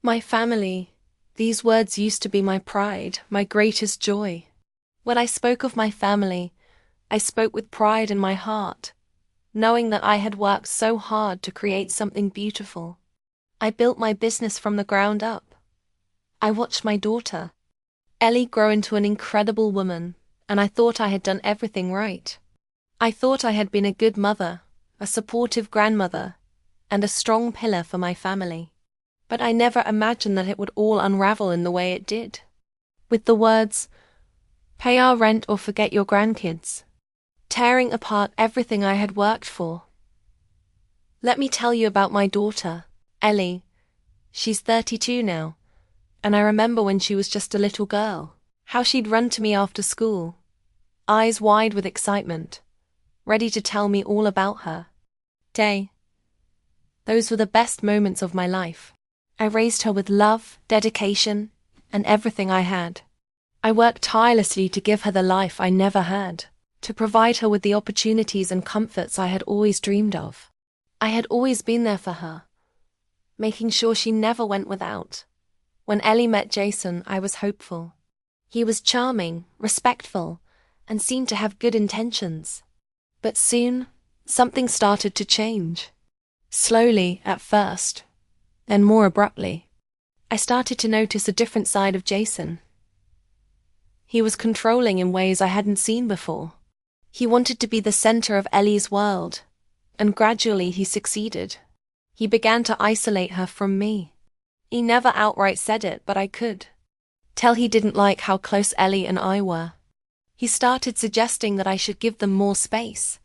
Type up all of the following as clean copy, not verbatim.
My family. These words used to be my pride, my greatest joy. When I spoke of my family, I spoke with pride in my heart, knowing that I had worked so hard to create something beautiful. I built my business from the ground up. I watched my daughter, Ellie, grow into an incredible woman, and I thought I had done everything right. I thought I had been a good mother, a supportive grandmother, and a strong pillar for my family. But I never imagined that it would all unravel in the way it did. With the words, "Pay our rent or forget your grandkids," tearing apart everything I had worked for. Let me tell you about my daughter, Ellie. She's 32 now, and I remember when she was just a little girl, how she'd run to me after school, eyes wide with excitement, ready to tell me all about her day. Those were the best moments of my life. I raised her with love, dedication, and everything I had. I worked tirelessly to give her the life I never had, to provide her with the opportunities and comforts I had always dreamed of. I had always been there for her, making sure she never went without. When Ellie met Jason, I was hopeful. He was charming, respectful, and seemed to have good intentions. But soon, something started to change. Slowly at first, then more abruptly. I started to notice a different side of Jason. He was controlling in ways I hadn't seen before. He wanted to be the center of Ellie's world, and gradually he succeeded. He began to isolate her from me. He never outright said it, but I could tell he didn't like how close Ellie and I were. He started suggesting that I should give them more space,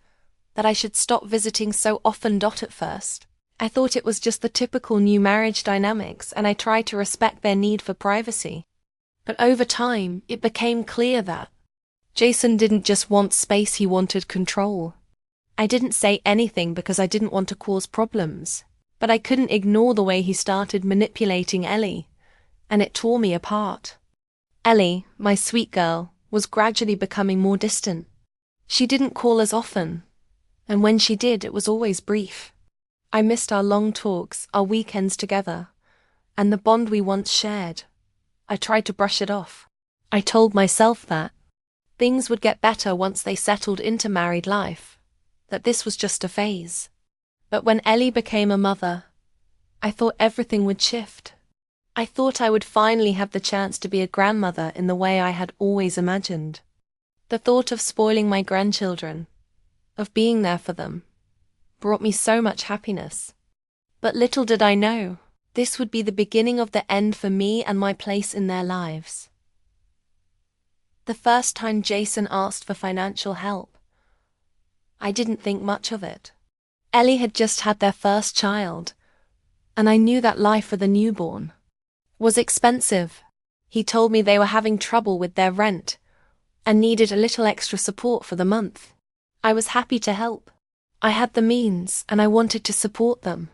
that I should stop visiting so often. At first, I thought it was just the typical new marriage dynamics, and I tried to respect their need for privacy. But over time, it became clear that Jason didn't just want space, he wanted control. I didn't say anything because I didn't want to cause problems, but I couldn't ignore the way he started manipulating Ellie, and it tore me apart. Ellie, my sweet girl, was gradually becoming more distant. She didn't call as often, and when she did, it was always brief. I missed our long talks, our weekends together, and the bond we once shared. I tried to brush it off. I told myself that things would get better once they settled into married life, that this was just a phase. But when Ellie became a mother, I thought everything would shift. I thought I would finally have the chance to be a grandmother in the way I had always imagined. The thought of spoiling my grandchildren, of being there for them, brought me so much happiness. But little did I know, this would be the beginning of the end for me and my place in their lives. The first time Jason asked for financial help, I didn't think much of it. Ellie had just had their first child, and I knew that life for the newborn was expensive. He told me they were having trouble with their rent and needed a little extra support for the month. I was happy to help. I had the means, and I wanted to support them.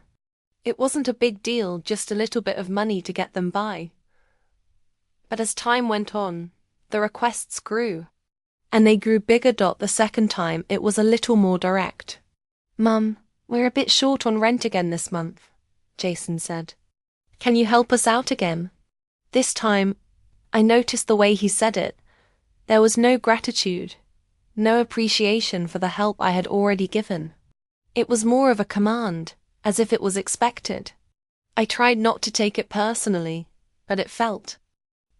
It wasn't a big deal, just a little bit of money to get them by. But as time went on, the requests grew, and they grew bigger. The second time, it was a little more direct. "Mum, we're a bit short on rent again this month," Jason said. "Can you help us out again?" This time, I noticed the way he said it. There was no gratitude, no appreciation for the help I had already given. It was more of a command, as if it was expected. I tried not to take it personally, but it felt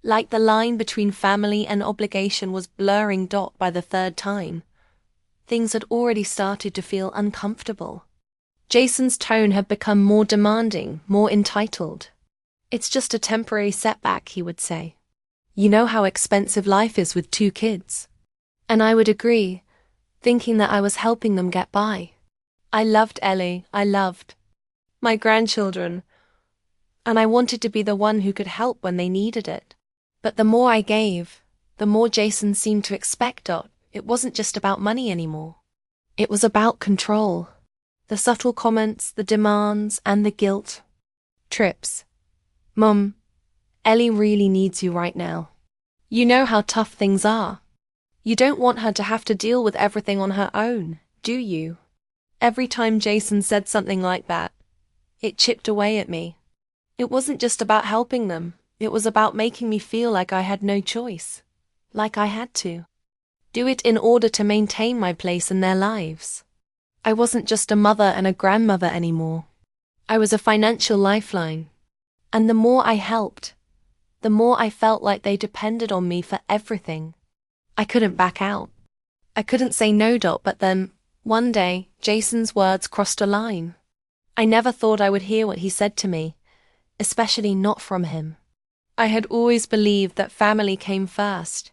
like the line between family and obligation was blurring. By the third time, things had already started to feel uncomfortable. Jason's tone had become more demanding, more entitled. "It's just a temporary setback," he would say. "You know how expensive life is with 2 kids. And I would agree, thinking that I was helping them get by. I loved Ellie, I loved my grandchildren, and I wanted to be the one who could help when they needed it. But the more I gave, the more Jason seemed to expect. It wasn't just about money anymore. It was about control. The subtle comments, the demands, and the guilt. Trips. "Mum, Ellie really needs you right now. You know how tough things are. You don't want her to have to deal with everything on her own, do you?" Every time Jason said something like that, it chipped away at me. It wasn't just about helping them, it was about making me feel like I had no choice. Like I had to do it in order to maintain my place in their lives. I wasn't just a mother and a grandmother anymore. I was a financial lifeline. And the more I helped, the more I felt like they depended on me for everything. I couldn't back out. I couldn't say no. But then, one day, Jason's words crossed a line. I never thought I would hear what he said to me, especially not from him. I had always believed that family came first,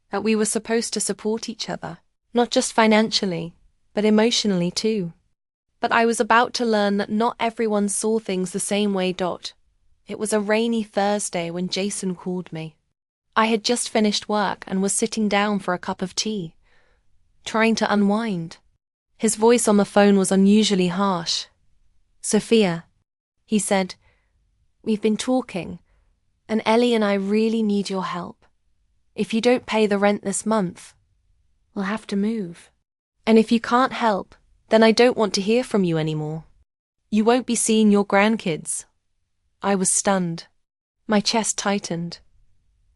that we were supposed to support each other, not just financially, but emotionally too. But I was about to learn that not everyone saw things the same way. It was a rainy Thursday when Jason called me. I had just finished work and was sitting down for a cup of tea, trying to unwind. His voice on the phone was unusually harsh. "Sophia," he said, "we've been talking, and Ellie and I really need your help. If you don't pay the rent this month, we'll have to move. And if you can't help, then I don't want to hear from you anymore. You won't be seeing your grandkids." I was stunned. My chest tightened.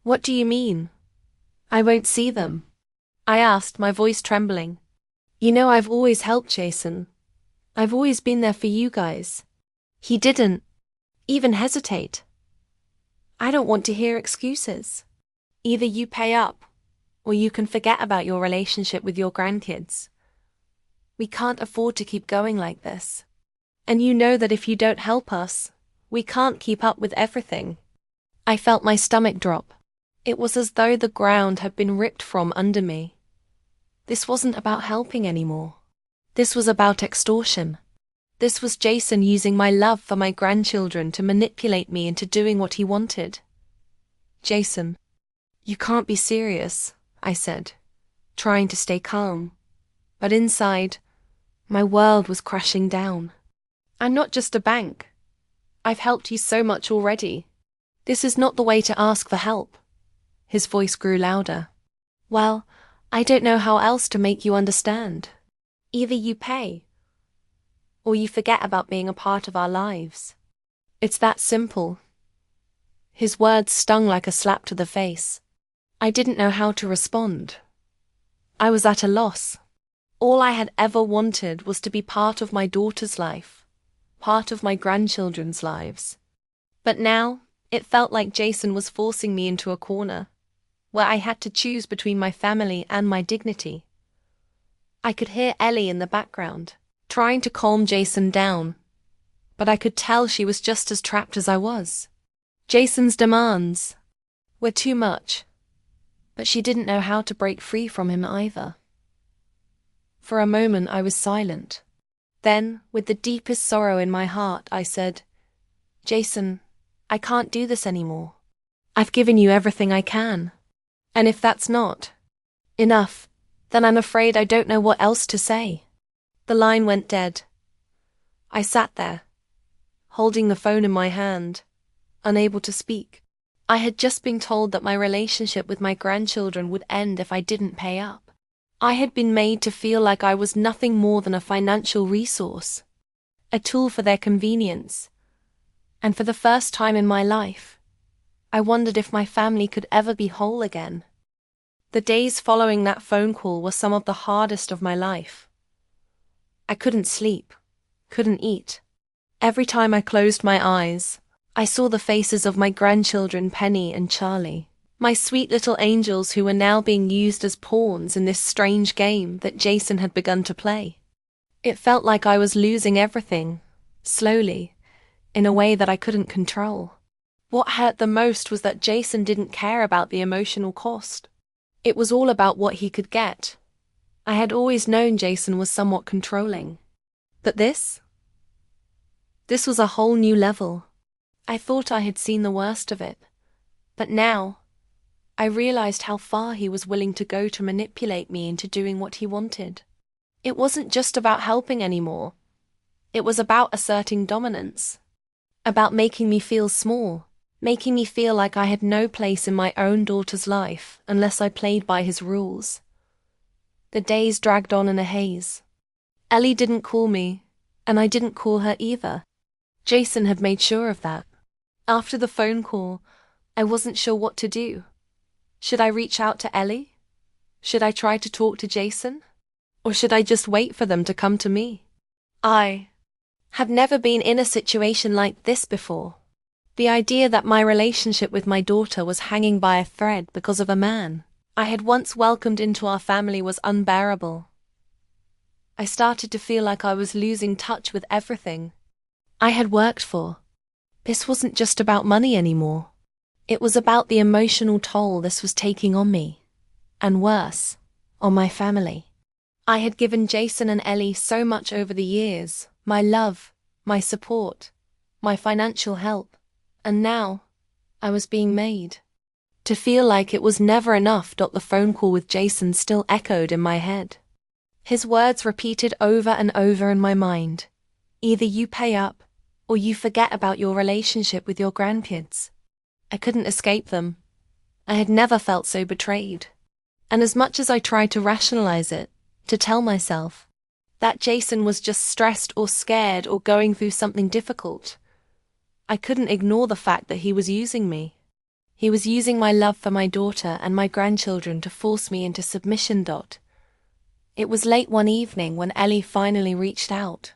"What do you mean? I won't see them?" I asked, my voice trembling. "You know I've always helped Jason. I've always been there for you guys." He didn't even hesitate. "I don't want to hear excuses. Either you pay up, or you can forget about your relationship with your grandkids. We can't afford to keep going like this. And you know that if you don't help us, we can't keep up with everything." I felt my stomach drop. It was as though the ground had been ripped from under me. This wasn't about helping anymore. This was about extortion. This was Jason using my love for my grandchildren to manipulate me into doing what he wanted. "Jason, you can't be serious," I said, trying to stay calm. But inside, my world was crashing down. "I'm not just a bank. I've helped you so much already. This is not the way to ask for help." His voice grew louder. "Well, I don't know how else to make you understand. Either you pay, or you forget about being a part of our lives. It's that simple." His words stung like a slap to the face. I didn't know how to respond. I was at a loss. All I had ever wanted was to be part of my daughter's life, part of my grandchildren's lives. But now, it felt like Jason was forcing me into a corner, where I had to choose between my family and my dignity. I could hear Ellie in the background, trying to calm Jason down, but I could tell she was just as trapped as I was. Jason's demands were too much, but she didn't know how to break free from him either. For a moment I was silent. Then, with the deepest sorrow in my heart, I said, "Jason, I can't do this anymore. I've given you everything I can. And if that's not enough, then I'm afraid I don't know what else to say." The line went dead. I sat there, holding the phone in my hand, unable to speak. I had just been told that my relationship with my grandchildren would end if I didn't pay up. I had been made to feel like I was nothing more than a financial resource, a tool for their convenience. And for the first time in my life, I wondered if my family could ever be whole again. The days following that phone call were some of the hardest of my life. I couldn't sleep, couldn't eat. Every time I closed my eyes, I saw the faces of my grandchildren Penny and Charlie, my sweet little angels who were now being used as pawns in this strange game that Jason had begun to play. It felt like I was losing everything, slowly, in a way that I couldn't control. What hurt the most was that Jason didn't care about the emotional cost. It was all about what he could get. I had always known Jason was somewhat controlling. But this was a whole new level. I thought I had seen the worst of it. But now, I realized how far he was willing to go to manipulate me into doing what he wanted. It wasn't just about helping anymore. It was about asserting dominance. About making me feel small. Making me feel like I had no place in my own daughter's life unless I played by his rules. The days dragged on in a haze. Ellie didn't call me, and I didn't call her either. Jason had made sure of that. After the phone call, I wasn't sure what to do. Should I reach out to Ellie? Should I try to talk to Jason? Or should I just wait for them to come to me? I have never been in a situation like this before. The idea that my relationship with my daughter was hanging by a thread because of a man I had once welcomed into our family was unbearable. I started to feel like I was losing touch with everything I had worked for. This wasn't just about money anymore. It was about the emotional toll this was taking on me, and worse, on my family. I had given Jason and Ellie so much over the years, my love, my support, my financial help, and now I was being made to feel like it was never enough. The phone call with Jason still echoed in my head. His words repeated over and over in my mind. Either you pay up, or you forget about your relationship with your grandkids. I couldn't escape them. I had never felt so betrayed. And as much as I tried to rationalize it, to tell myself that Jason was just stressed or scared or going through something difficult, I couldn't ignore the fact that he was using me. He was using my love for my daughter and my grandchildren to force me into submission. It was late one evening when Ellie finally reached out.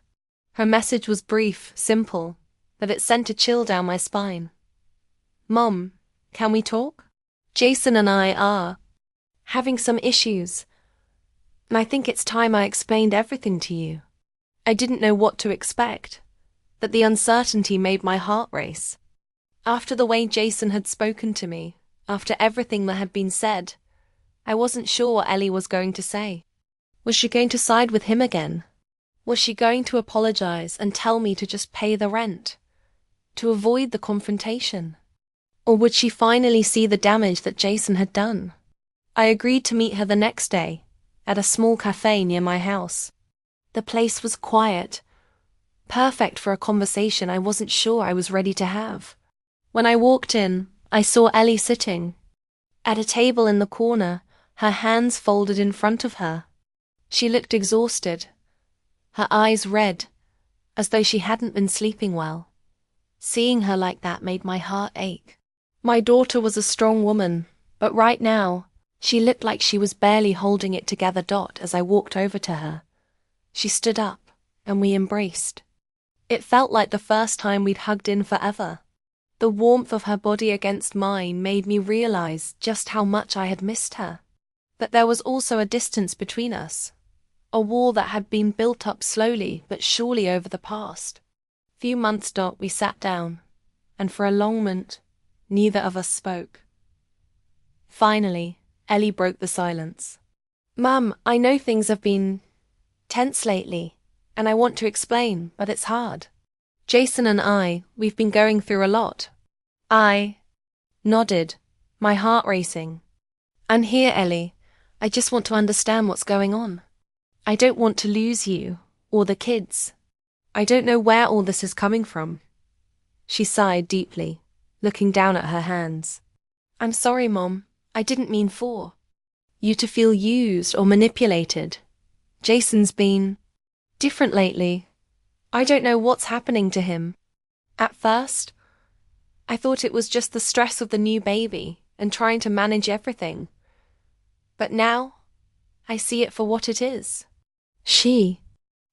Her message was brief, simple, but it sent a chill down my spine. Mom, can we talk? Jason and I are having some issues, and I think it's time I explained everything to you. I didn't know what to expect, but the uncertainty made my heart race. After the way Jason had spoken to me, after everything that had been said, I wasn't sure what Ellie was going to say. Was she going to side with him again? Was she going to apologize and tell me to just pay the rent, to avoid the confrontation? Or would she finally see the damage that Jason had done? I agreed to meet her the next day, at a small cafe near my house. The place was quiet, perfect for a conversation I wasn't sure I was ready to have. When I walked in, I saw Ellie sitting at a table in the corner, her hands folded in front of her. She looked exhausted, her eyes red, as though she hadn't been sleeping well. Seeing her like that made my heart ache. My daughter was a strong woman, but right now, she looked like she was barely holding it together. As I walked over to her, she stood up, and we embraced. It felt like the first time we'd hugged in forever. The warmth of her body against mine made me realize just how much I had missed her. But there was also a distance between us, a wall that had been built up slowly but surely over the past few months. We sat down, and for a long moment, neither of us spoke. Finally, Ellie broke the silence. Mum, I know things have been tense lately, and I want to explain, but it's hard. Jason and we've been going through a lot. I nodded, my heart racing. And here, Ellie, I just want to understand what's going on. I don't want to lose you, or the kids. I don't know where all this is coming from. She sighed deeply, looking down at her hands. I'm sorry, Mom. I didn't mean for you to feel used or manipulated. Jason's been different lately. I don't know what's happening to him. At first, I thought it was just the stress of the new baby and trying to manage everything. But now, I see it for what it is. She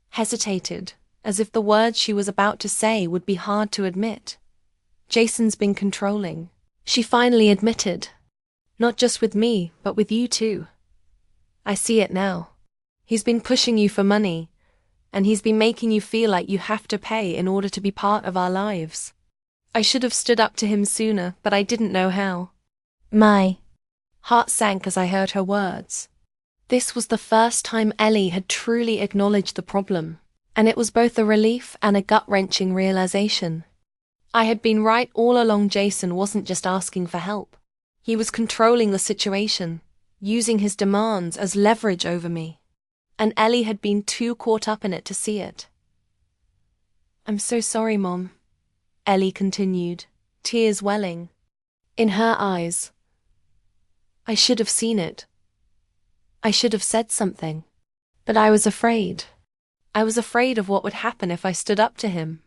hesitated, as if the words she was about to say would be hard to admit. Jason's been controlling, she finally admitted. Not just with me, but with you too. I see it now. He's been pushing you for money, and he's been making you feel like you have to pay in order to be part of our lives. I should have stood up to him sooner, but I didn't know how. My heart sank as I heard her words. This was the first time Ellie had truly acknowledged the problem, and it was both a relief and a gut-wrenching realization. I had been right all along. Jason wasn't just asking for help. He was controlling the situation, using his demands as leverage over me. And Ellie had been too caught up in it to see it. I'm so sorry, Mom, Ellie continued, tears welling in her eyes. I should have seen it. I should have said something. But I was afraid. I was afraid of what would happen if I stood up to him.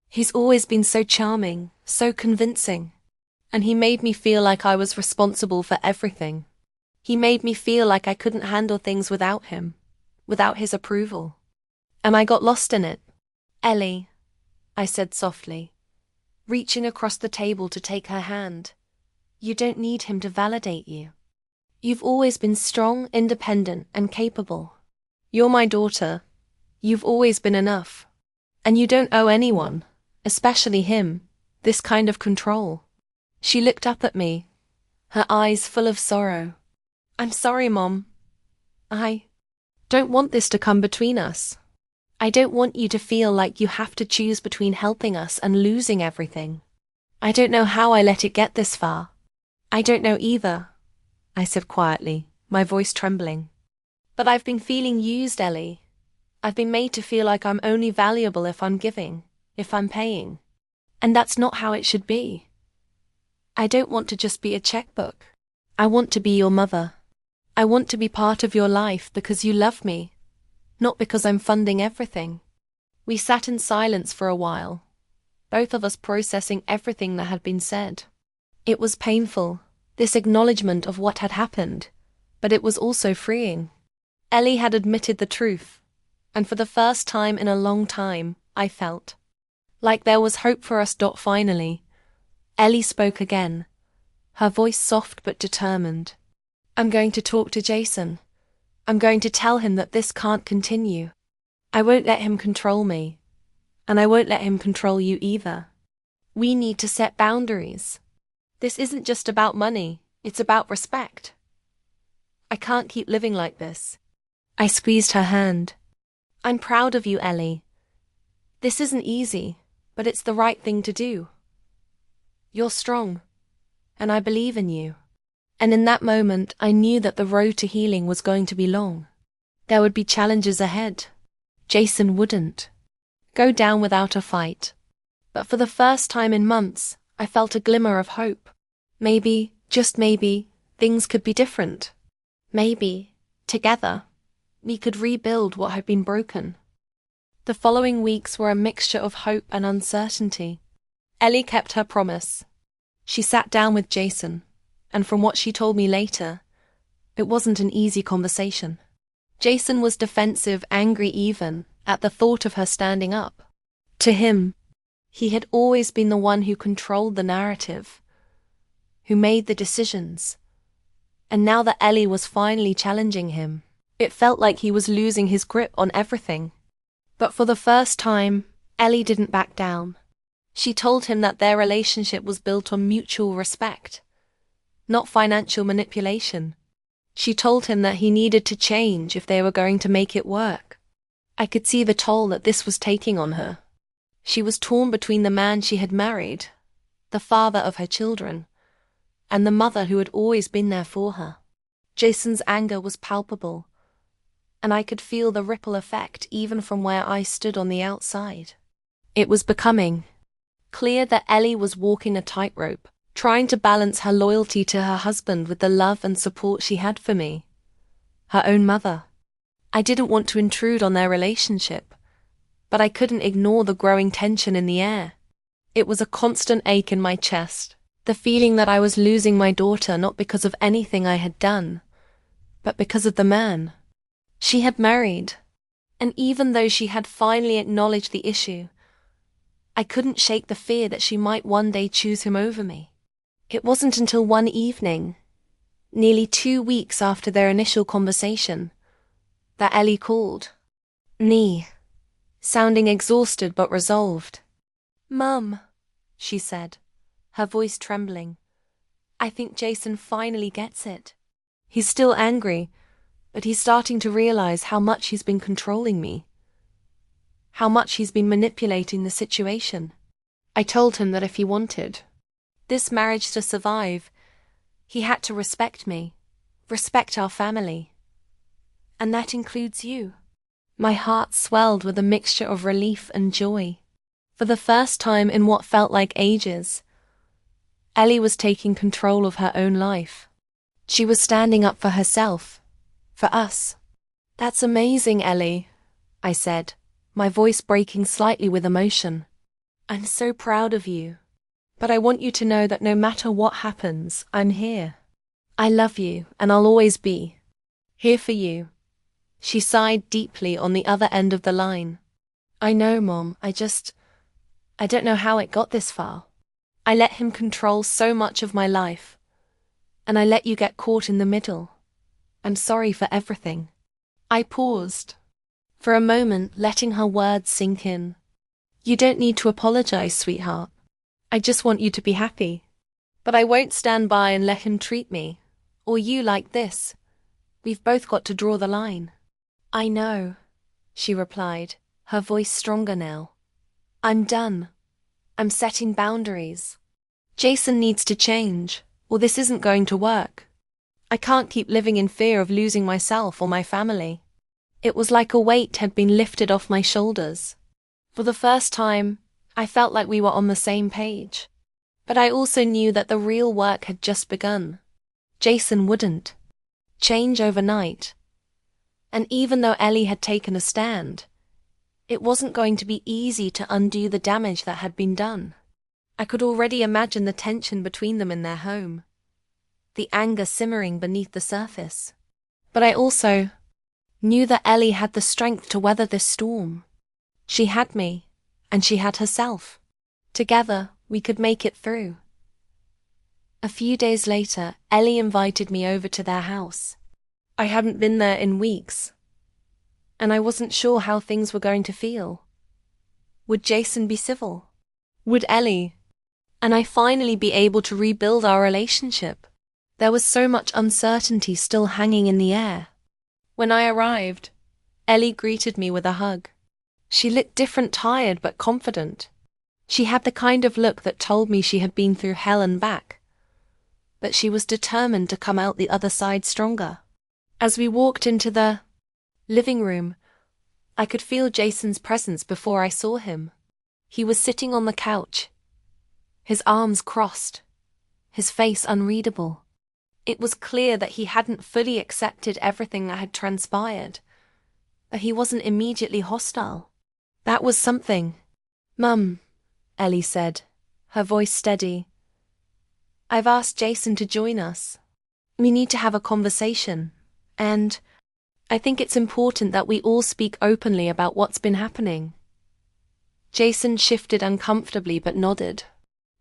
He's always been so charming, so convincing. And he made me feel like I was responsible for everything. He made me feel like I couldn't handle things without him, without his approval. And I got lost in it. Ellie, I said softly, reaching across the table to take her hand. You don't need him to validate you. You've always been strong, independent, and capable. You're my daughter. You've always been enough. And you don't owe anyone, especially him, this kind of control. She looked up at me, her eyes full of sorrow. I'm sorry, Mom. I don't want this to come between us. I don't want you to feel like you have to choose between helping us and losing everything. I don't know how I let it get this far. I don't know either, I said quietly, my voice trembling. But I've been feeling used, Ellie. I've been made to feel like I'm only valuable if I'm giving, if I'm paying. And that's not how it should be. I don't want to just be a checkbook. I want to be your mother. I want to be part of your life because you love me, not because I'm funding everything. We sat in silence for a while, both of us processing everything that had been said. It was painful, this acknowledgement of what had happened, but it was also freeing. Ellie had admitted the truth, and for the first time in a long time, I felt like there was hope for us. Finally, Ellie spoke again, her voice soft but determined. I'm going to talk to Jason. I'm going to tell him that this can't continue. I won't let him control me, and I won't let him control you either. We need to set boundaries. This isn't just about money, it's about respect. I can't keep living like this. I squeezed her hand. I'm proud of you, Ellie. This isn't easy, but it's the right thing to do. You're strong, and I believe in you. And in that moment, I knew that the road to healing was going to be long. There would be challenges ahead. Jason wouldn't go down without a fight. But for the first time in months, I felt a glimmer of hope. Maybe, just maybe, things could be different. Maybe, together, we could rebuild what had been broken. The following weeks were a mixture of hope and uncertainty. Ellie kept her promise. She sat down with Jason, and from what she told me later, it wasn't an easy conversation. Jason was defensive, angry even, at the thought of her standing up. To him, he had always been the one who controlled the narrative, who made the decisions. And now that Ellie was finally challenging him, it felt like he was losing his grip on everything. But for the first time, Ellie didn't back down. She told him that their relationship was built on mutual respect, not financial manipulation. She told him that he needed to change if they were going to make it work. I could see the toll that this was taking on her. She was torn between the man she had married, the father of her children, and the mother who had always been there for her. Jason's anger was palpable, and I could feel the ripple effect even from where I stood on the outside. It was becoming clear that Ellie was walking a tightrope, trying to balance her loyalty to her husband with the love and support she had for me, her own mother. I didn't want to intrude on their relationship, but I couldn't ignore the growing tension in the air. It was a constant ache in my chest, the feeling that I was losing my daughter not because of anything I had done, but because of the man she had married. And even though she had finally acknowledged the issue, I couldn't shake the fear that she might one day choose him over me. It wasn't until one evening, nearly 2 weeks after their initial conversation, that Ellie called me, sounding exhausted but resolved. "Mum," she said, her voice trembling, "I think Jason finally gets it. He's still angry, but he's starting to realize how much he's been controlling me, how much he's been manipulating the situation. I told him that if he wanted this marriage to survive, he had to respect me, respect our family. And that includes you." My heart swelled with a mixture of relief and joy. For the first time in what felt like ages, Ellie was taking control of her own life. She was standing up for herself, for us. "That's amazing, Ellie," I said, my voice breaking slightly with emotion. "I'm so proud of you." But I want you to know that no matter what happens, I'm here. I love you, and I'll always be here for you." She sighed deeply on the other end of the line. "I know, Mom, I don't know how it got this far. I let him control so much of my life. And I let you get caught in the middle. I'm sorry for everything." I paused for a moment, letting her words sink in. "You don't need to apologize, sweetheart. I just want you to be happy. But I won't stand by and let him treat me, or you, like this. We've both got to draw the line." "I know," she replied, her voice stronger now. "I'm done. I'm setting boundaries. Jason needs to change, or this isn't going to work. I can't keep living in fear of losing myself or my family." It was like a weight had been lifted off my shoulders. For the first time, I felt like we were on the same page. But I also knew that the real work had just begun. Jason wouldn't change overnight. And even though Ellie had taken a stand, it wasn't going to be easy to undo the damage that had been done. I could already imagine the tension between them in their home, the anger simmering beneath the surface. But I also knew that Ellie had the strength to weather this storm. She had me, and she had herself. Together, we could make it through. A few days later, Ellie invited me over to their house. I hadn't been there in weeks, and I wasn't sure how things were going to feel. Would Jason be civil? Would Ellie and I finally be able to rebuild our relationship? There was so much uncertainty still hanging in the air. When I arrived, Ellie greeted me with a hug. She looked different, tired but confident. She had the kind of look that told me she had been through hell and back. But she was determined to come out the other side stronger. As we walked into the living room, I could feel Jason's presence before I saw him. He was sitting on the couch, his arms crossed, his face unreadable. It was clear that he hadn't fully accepted everything that had transpired, but he wasn't immediately hostile. That was something. "Mum," Ellie said, her voice steady, "I've asked Jason to join us. We need to have a conversation, and I think it's important that we all speak openly about what's been happening." Jason shifted uncomfortably but nodded.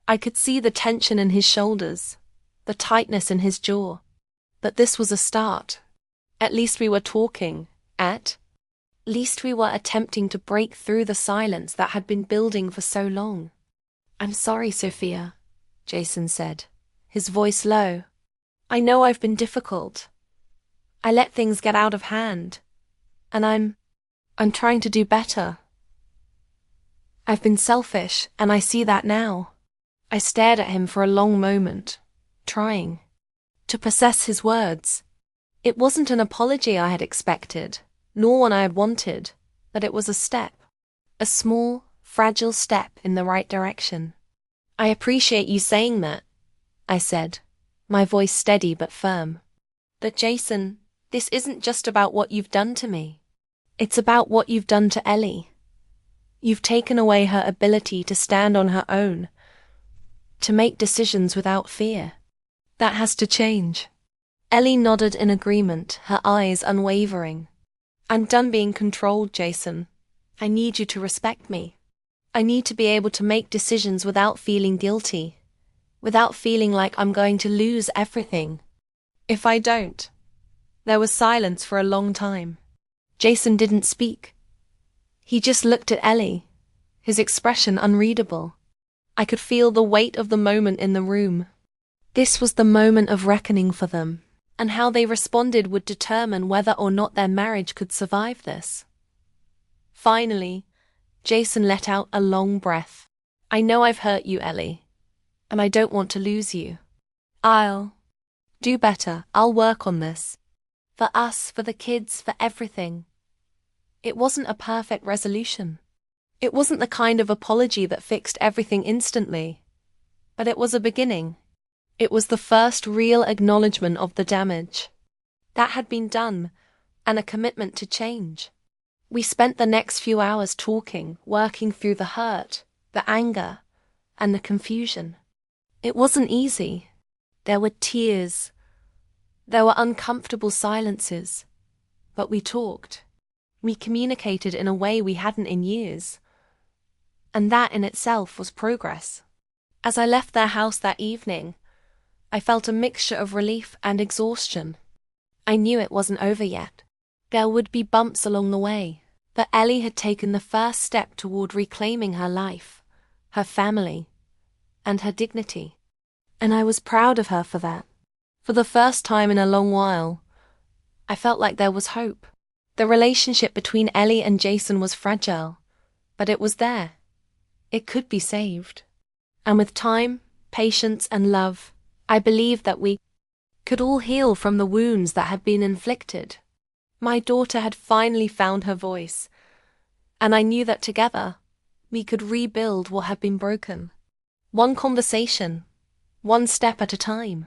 I could see the tension in his shoulders, the tightness in his jaw. But this was a start. At least we were talking. At least we were attempting to break through the silence that had been building for so long. "I'm sorry, Sophia," Jason said, his voice low. "I know I've been difficult. I let things get out of hand, and I'm trying to do better. I've been selfish, and I see that now." I stared at him for a long moment, trying to process his words. It wasn't an apology I had expected, nor one I had wanted, but it was a step. A small, fragile step in the right direction. "I appreciate you saying that," I said, my voice steady but firm. "But Jason, this isn't just about what you've done to me. It's about what you've done to Ellie. You've taken away her ability to stand on her own, to make decisions without fear. That has to change." Ellie nodded in agreement, her eyes unwavering. "I'm done being controlled, Jason. I need you to respect me. I need to be able to make decisions without feeling guilty, without feeling like I'm going to lose everything if I don't." There was silence for a long time. Jason didn't speak. He just looked at Ellie, his expression unreadable. I could feel the weight of the moment in the room. This was the moment of reckoning for them, and how they responded would determine whether or not their marriage could survive this. Finally, Jason let out a long breath. "I know I've hurt you, Ellie, and I don't want to lose you. I'll do better. I'll work on this. For us, for the kids, for everything." It wasn't a perfect resolution. It wasn't the kind of apology that fixed everything instantly. But it was a beginning. It was the first real acknowledgement of the damage that had been done, and a commitment to change. We spent the next few hours talking, working through the hurt, the anger, and the confusion. It wasn't easy. There were tears. There were uncomfortable silences. But we talked. We communicated in a way we hadn't in years. And that in itself was progress. As I left their house that evening, I felt a mixture of relief and exhaustion. I knew it wasn't over yet. There would be bumps along the way, but Ellie had taken the first step toward reclaiming her life, her family, and her dignity. And I was proud of her for that. For the first time in a long while, I felt like there was hope. The relationship between Ellie and Jason was fragile, but it was there. It could be saved. And with time, patience, and love, I believed that we could all heal from the wounds that had been inflicted. My daughter had finally found her voice, and I knew that together, we could rebuild what had been broken. One conversation, one step at a time.